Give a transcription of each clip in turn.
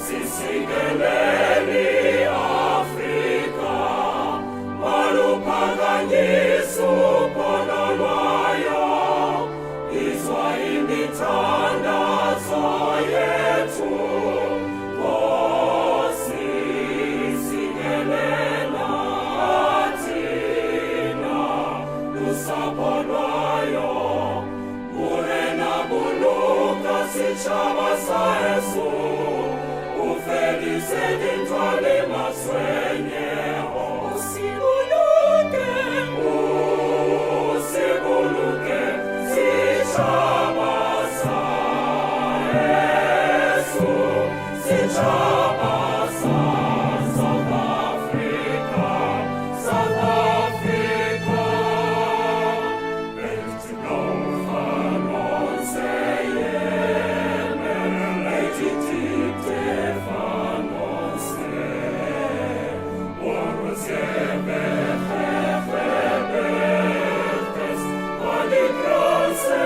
Sigeleli Afrika, maluphakanyiso phondo lwayo, izwa imithandazo yethu, Nkosi sikelela thina, lusapho lwayo, burena buluka sitshaba sa Yesu. Felice d'entrare maswenye, usibuluke, sichaba sa Yesu, sichaba sa South Africa, South Africa. Bent low van onze Jemen, leiditite van onze, oros gebechtes, van die grootste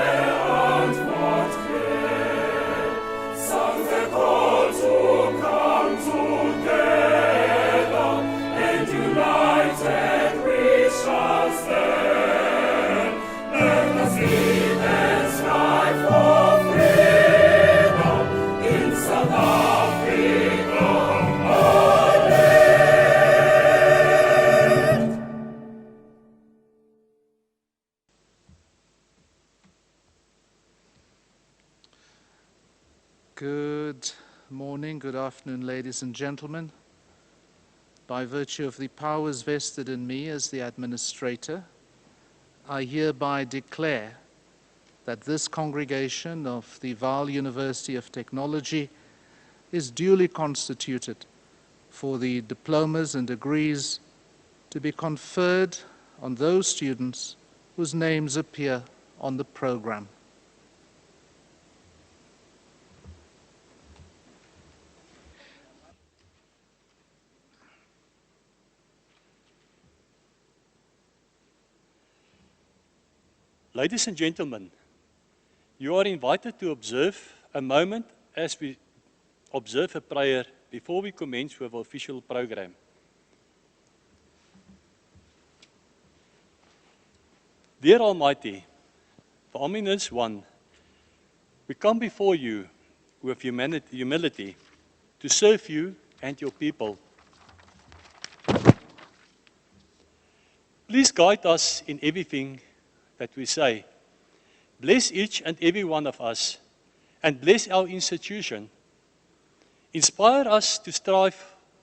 antwoord geeft. Sang the call to come together, and united we shall stand. Let us live and strive for freedom in South Africa, our land. Good morning, good afternoon, ladies and gentlemen. By virtue of the powers vested in me as the administrator, I hereby declare that this congregation of the Vaal University of Technology is duly constituted for the diplomas and degrees to be conferred on those students whose names appear on the program. Ladies and gentlemen, you are invited to observe a moment as we observe a prayer before we commence with our official program. Dear Almighty, for Ominous One, we come before you with humility to serve you and your people. Please guide us in everything that we say. Bless each and every one of us, and bless our institution. Inspire us to strive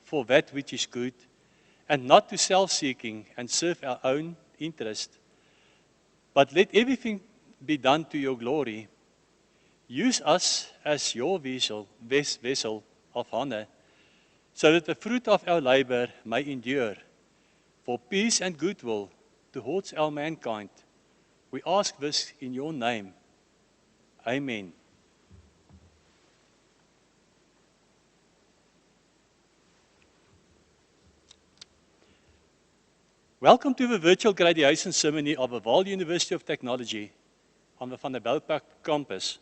for that which is good, and not to self-seeking and serve our own interest. But let everything be done to your glory. Use us as your vessel of honor, so that the fruit of our labor may endure, for peace and goodwill towards our mankind. We ask this in your name. Amen. Welcome to the virtual graduation ceremony of the Vaal University of Technology on the Van der Bijlpark campus.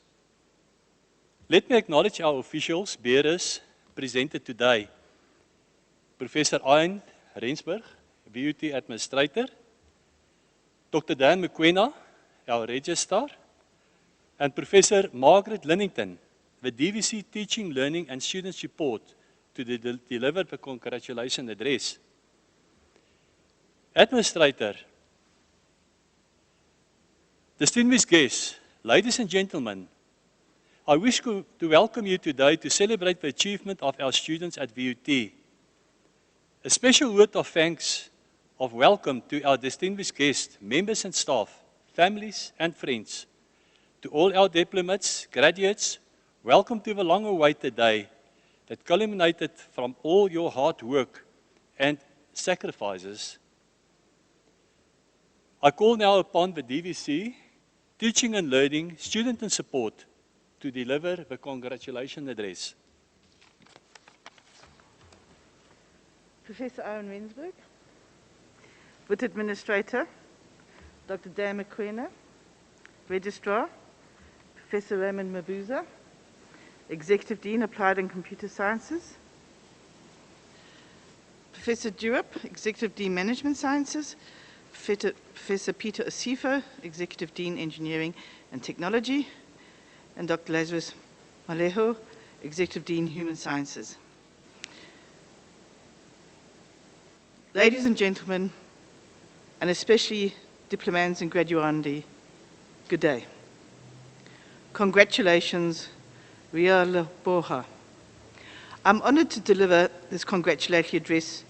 Let me acknowledge our officials, bearers, presented today. Professor Ian Rensburg, VUT Administrator, Dr. Dan Mokoena, our Registrar, and Professor Margaret Linnington, the DVC Teaching, Learning and Student Support, to deliver the congratulation address. Administrator, distinguished guests, ladies and gentlemen, I wish to welcome you today to celebrate the achievement of our students at VUT. A special word of thanks, of welcome to our distinguished guests, members and staff, families and friends. To all our diplomats, graduates, welcome to the long-awaited day that culminated from all your hard work and sacrifices. I call now upon the DVC, Teaching and Learning, Student and Support, to deliver the congratulation address. Professor Aaron Rensburg, with Administrator, Dr. Dan Mokoena, Registrar, Professor Raymond Mabuza, Executive Dean, Applied and Computer Sciences. Professor Durup, Executive Dean, Management Sciences. Professor Peter Osifo, Executive Dean, Engineering and Technology. And Dr. Lazarus Malejo, Executive Dean, Human Sciences. Ladies and gentlemen, and especially diplomats and graduandi, good day. Congratulations, Ria Leboha. I'm honored to deliver this congratulatory address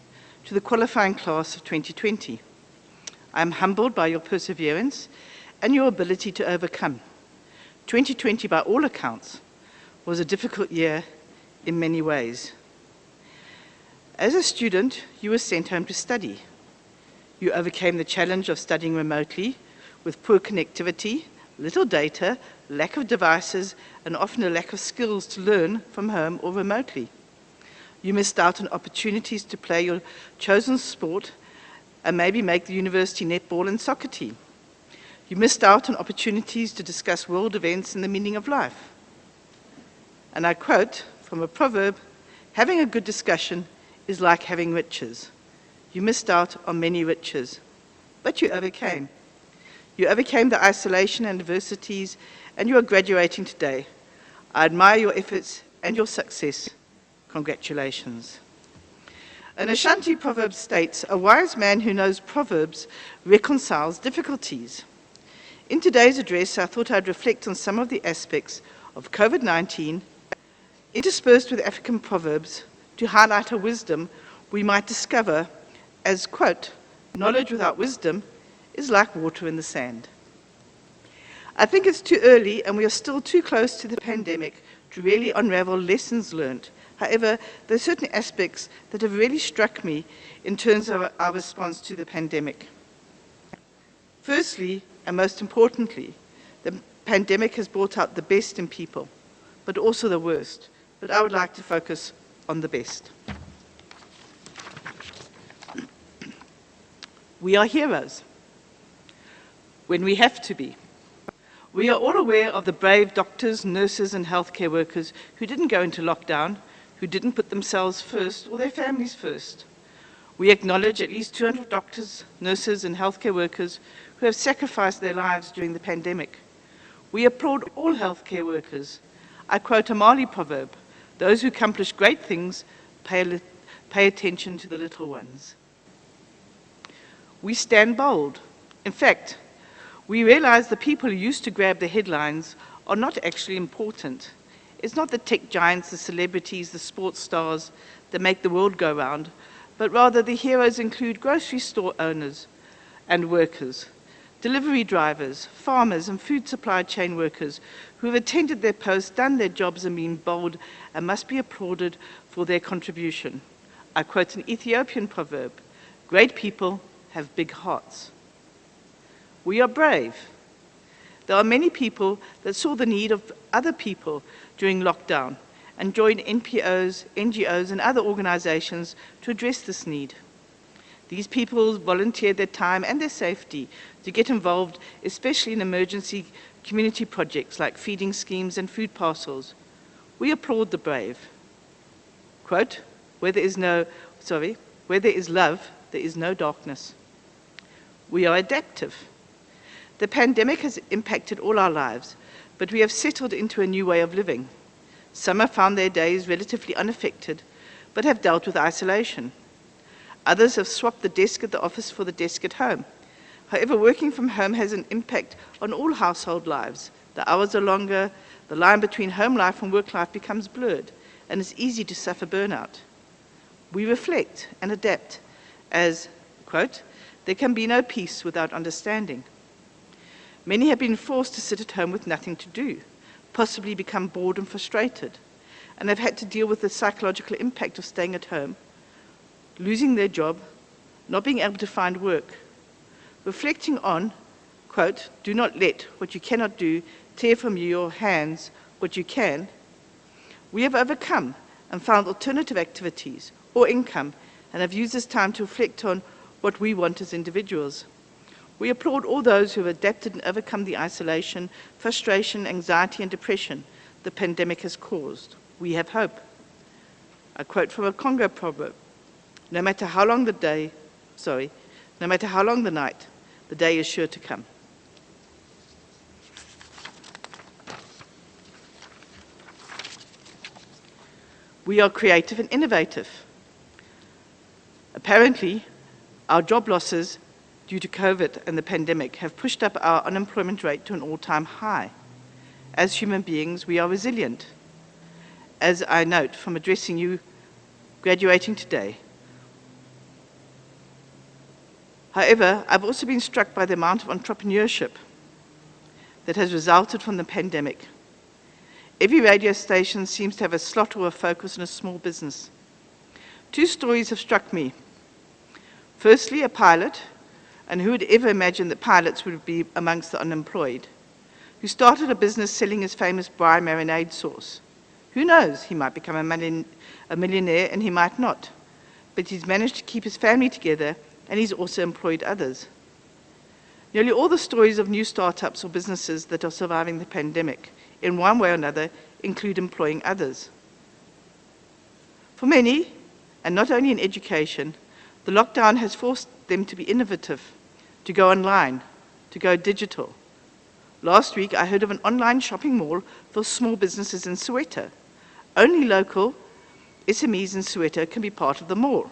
to the qualifying class of 2020. I'm humbled by your perseverance and your ability to overcome. 2020, by all accounts, was a difficult year in many ways. As a student, you were sent home to study. You overcame the challenge of studying remotely with poor connectivity, little data, lack of devices, and often a lack of skills to learn from home or remotely. You missed out on opportunities to play your chosen sport and maybe make the university netball and soccer team. You missed out on opportunities to discuss world events and the meaning of life. And I quote from a proverb, "Having a good discussion is like having riches." You missed out on many riches, but you overcame. You overcame the isolation and adversities, and you are graduating today. I admire your efforts and your success. Congratulations. An Ashanti proverb states, "A wise man who knows proverbs reconciles difficulties." In today's address, I thought I'd reflect on some of the aspects of COVID-19, interspersed with African proverbs, to highlight a wisdom we might discover as, quote, "Knowledge without wisdom is like water in the sand." I think it's too early and we are still too close to the pandemic to really unravel lessons learned. However, there are certain aspects that have really struck me in terms of our response to the pandemic. Firstly, and most importantly, the pandemic has brought out the best in people, but also the worst. But I would like to focus on the best. We are heroes when we have to be. We are all aware of the brave doctors, nurses, and healthcare workers who didn't go into lockdown, who didn't put themselves first or their families first. We acknowledge at least 200 doctors, nurses, and healthcare workers who have sacrificed their lives during the pandemic. We applaud all healthcare workers. I quote a Mali proverb, "Those who accomplish great things pay attention to the little ones." We stand bold. In fact, we realize the people who used to grab the headlines are not actually important. It's not the tech giants, the celebrities, the sports stars that make the world go round, but rather the heroes include grocery store owners and workers, delivery drivers, farmers, and food supply chain workers who have attended their posts, done their jobs, and been bold and must be applauded for their contribution. I quote an Ethiopian proverb, "Great people have big hearts." We are brave. There are many people that saw the need of other people during lockdown and joined NPOs, NGOs, and other organizations to address this need. These people volunteered their time and their safety to get involved, especially in emergency community projects like feeding schemes and food parcels. We applaud the brave. Quote, where there is love, there is no darkness. We are adaptive. The pandemic has impacted all our lives, but we have settled into a new way of living. Some have found their days relatively unaffected, but have dealt with isolation. Others have swapped the desk at the office for the desk at home. However, working from home has an impact on all household lives. The hours are longer, the line between home life and work life becomes blurred, and it's easy to suffer burnout. We reflect and adapt as, quote, "There can be no peace without understanding." Many have been forced to sit at home with nothing to do, possibly become bored and frustrated, and have had to deal with the psychological impact of staying at home, losing their job, not being able to find work. Reflecting on, quote, "Do not let what you cannot do tear from your hands what you can," we have overcome and found alternative activities or income and have used this time to reflect on what we want as individuals. We applaud all those who have adapted and overcome the isolation, frustration, anxiety, and depression the pandemic has caused. We have hope. I quote from a Congo proverb, no matter how long the night, the day is sure to come. We are creative and innovative. Apparently, our job losses due to COVID and the pandemic have pushed up our unemployment rate to an all-time high. As human beings, we are resilient. As I note from addressing you graduating today. However, I've also been struck by the amount of entrepreneurship that has resulted from the pandemic. Every radio station seems to have a slot or a focus on a small business. Two stories have struck me. Firstly, a pilot, and who would ever imagine that pilots would be amongst the unemployed, who started a business selling his famous Brie marinade sauce. Who knows, he might become a millionaire and he might not. But he's managed to keep his family together and he's also employed others. Nearly all the stories of new startups or businesses that are surviving the pandemic, in one way or another, include employing others. For many, and not only in education, the lockdown has forced them to be innovative, to go online, to go digital. Last week, I heard of an online shopping mall for small businesses in Soweto. Only local SMEs in Soweto can be part of the mall,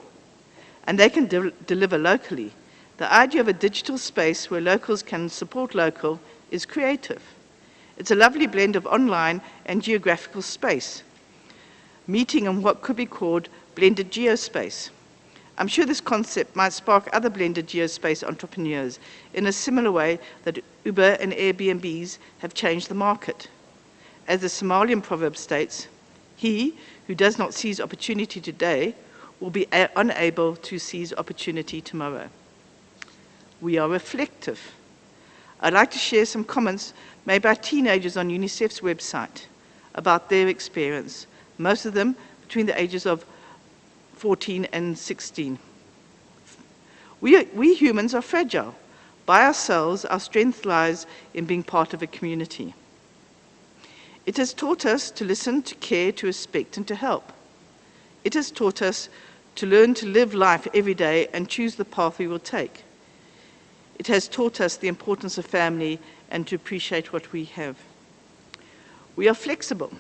and they can deliver locally. The idea of a digital space where locals can support local is creative. It's a lovely blend of online and geographical space, meeting in what could be called blended geospace. I'm sure this concept might spark other blended geospace entrepreneurs in a similar way that Uber and Airbnbs have changed the market. As the Somalian proverb states, he who does not seize opportunity today will be unable to seize opportunity tomorrow. We are reflective. I'd like to share some comments made by teenagers on UNICEF's website about their experience, most of them between the ages of 14 and 16. We humans are fragile. By ourselves, our strength lies in being part of a community. It has taught us to listen, to care, to respect, and to help. It has taught us to learn to live life every day and choose the path we will take. It has taught us the importance of family and to appreciate what we have. We are flexible.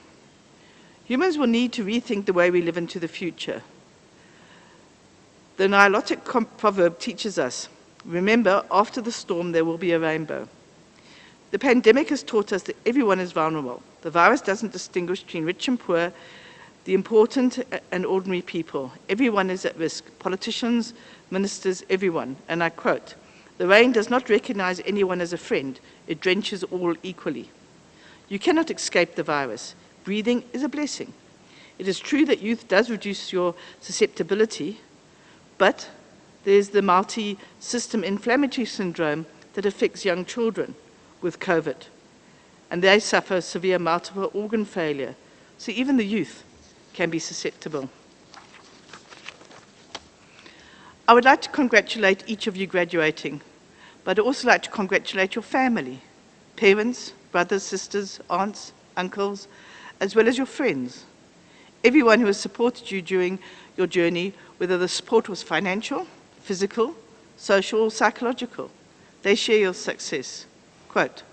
Humans will need to rethink the way we live into the future. The Nilotic proverb teaches us, remember, after the storm there will be a rainbow. The pandemic has taught us that everyone is vulnerable. The virus doesn't distinguish between rich and poor, the important and ordinary people. Everyone is at risk, politicians, ministers, everyone. And I quote, the rain does not recognize anyone as a friend. It drenches all equally. You cannot escape the virus. Breathing is a blessing. It is true that youth does reduce your susceptibility, but there's the multi-system inflammatory syndrome that affects young children with COVID, and they suffer severe multiple organ failure. So even the youth can be susceptible. I would like to congratulate each of you graduating, but I'd also like to congratulate your family, parents, brothers, sisters, aunts, uncles, as well as your friends. Everyone who has supported you during your journey, whether the support was financial, physical, social, or psychological. They share your success. Quote,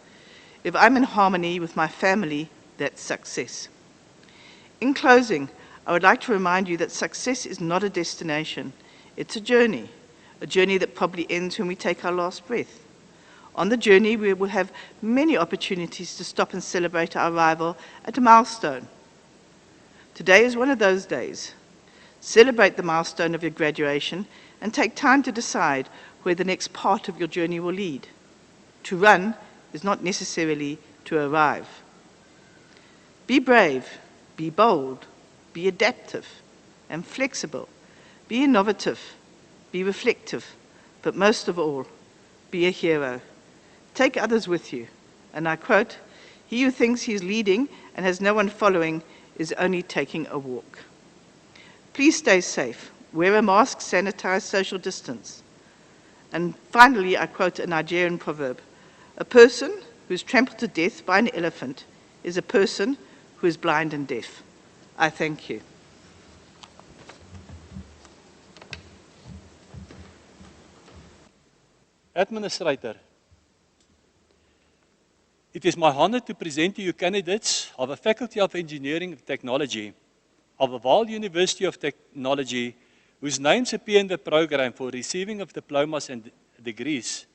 if I'm in harmony with my family, that's success. In closing, I would like to remind you that success is not a destination. It's a journey that probably ends when we take our last breath. On the journey, we will have many opportunities to stop and celebrate our arrival at a milestone. Today is one of those days. Celebrate the milestone of your graduation and take time to decide where the next part of your journey will lead. To run is not necessarily to arrive. Be brave, be bold, be adaptive and flexible, be innovative, be reflective, but most of all, be a hero. Take others with you. And I quote, he who thinks he is leading and has no one following is only taking a walk. Please stay safe. Wear a mask, sanitize, social distance. And finally, I quote a Nigerian proverb, a person who is trampled to death by an elephant is a person who is blind and deaf. I thank you. Administrator, it is my honor to present to you candidates of the Faculty of Engineering and Technology of the Vaal University of Technology, whose names appear in the program for receiving of diplomas and degrees.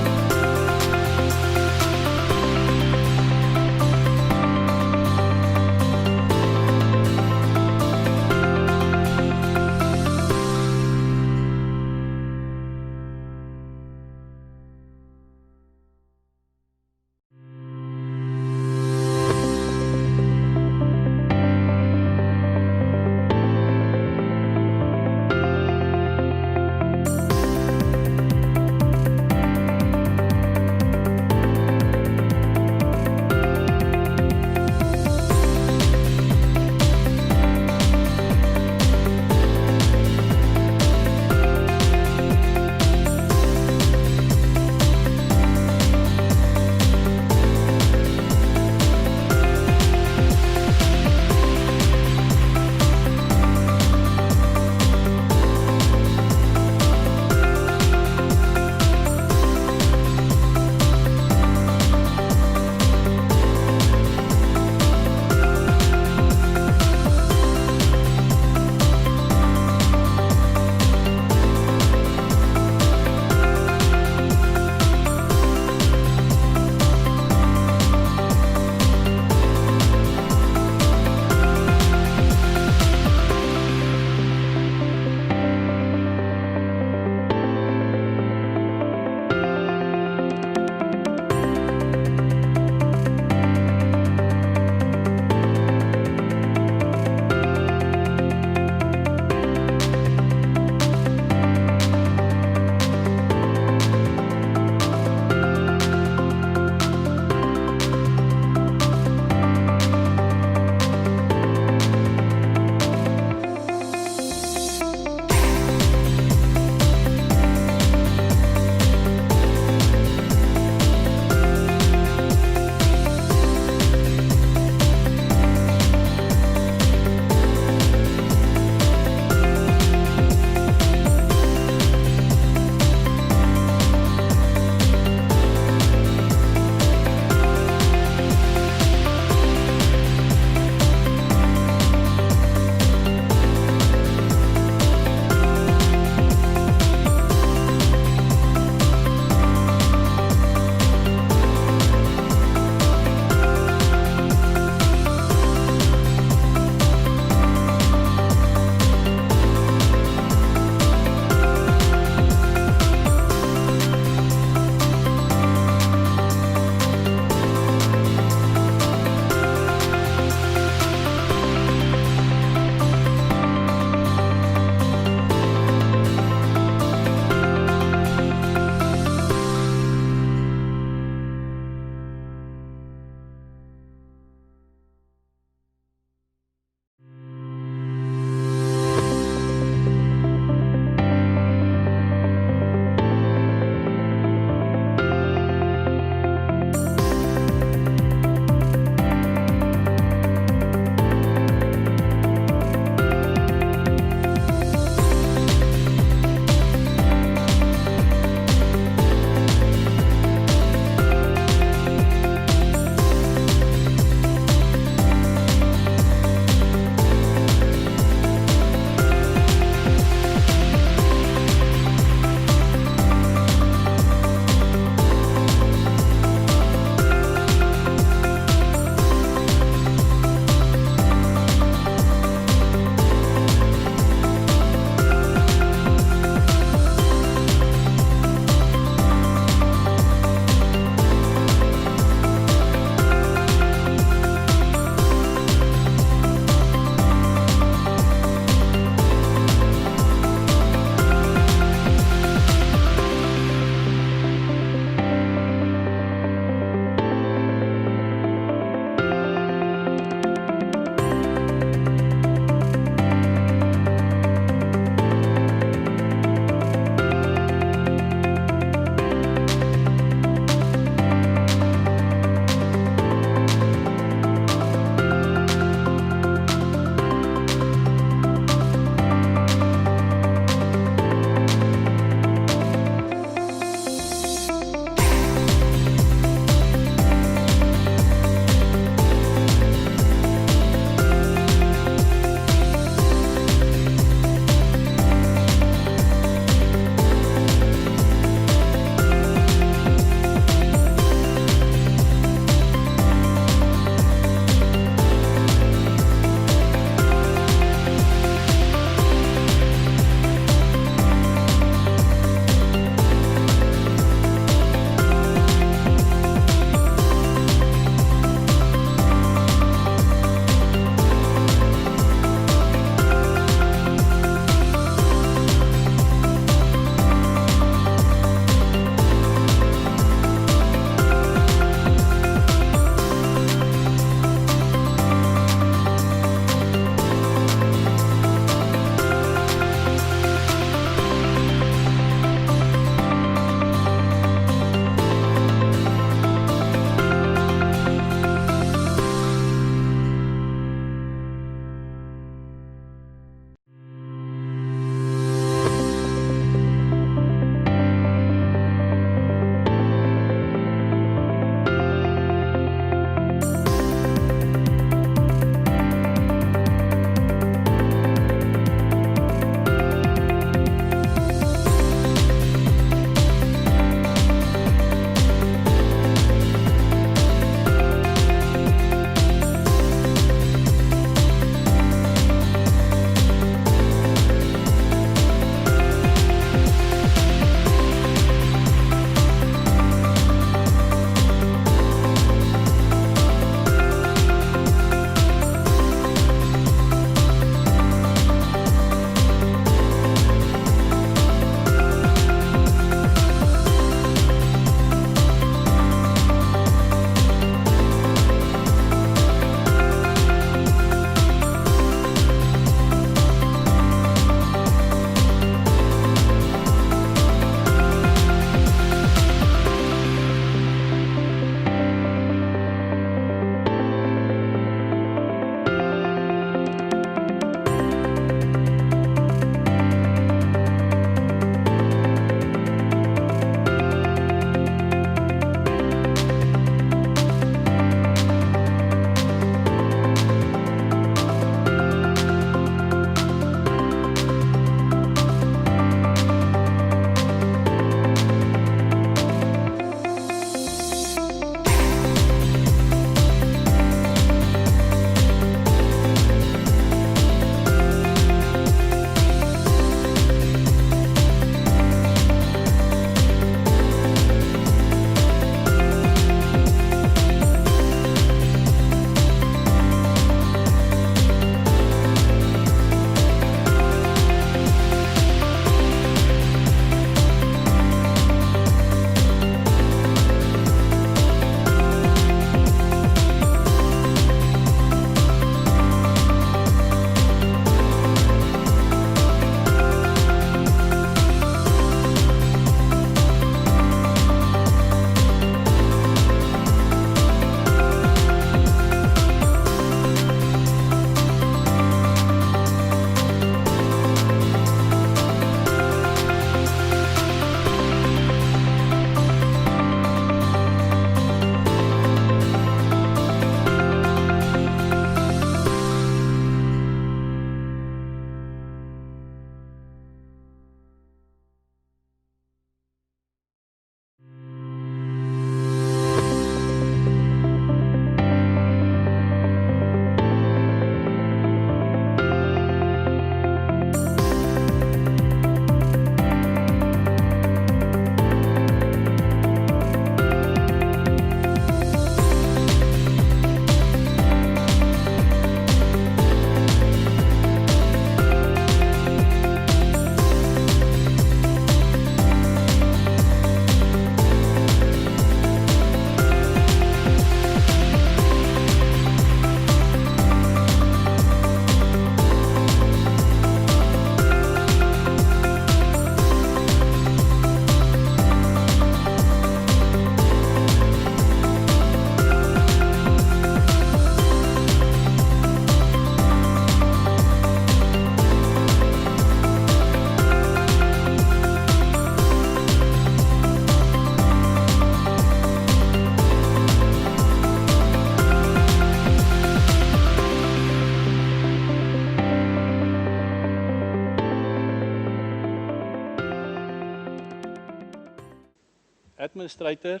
Administrator,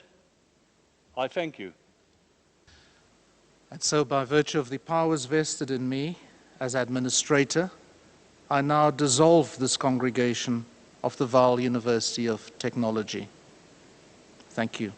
I thank you. And so, by virtue of the powers vested in me as administrator, I now dissolve this congregation of the Vaal University of Technology. Thank you.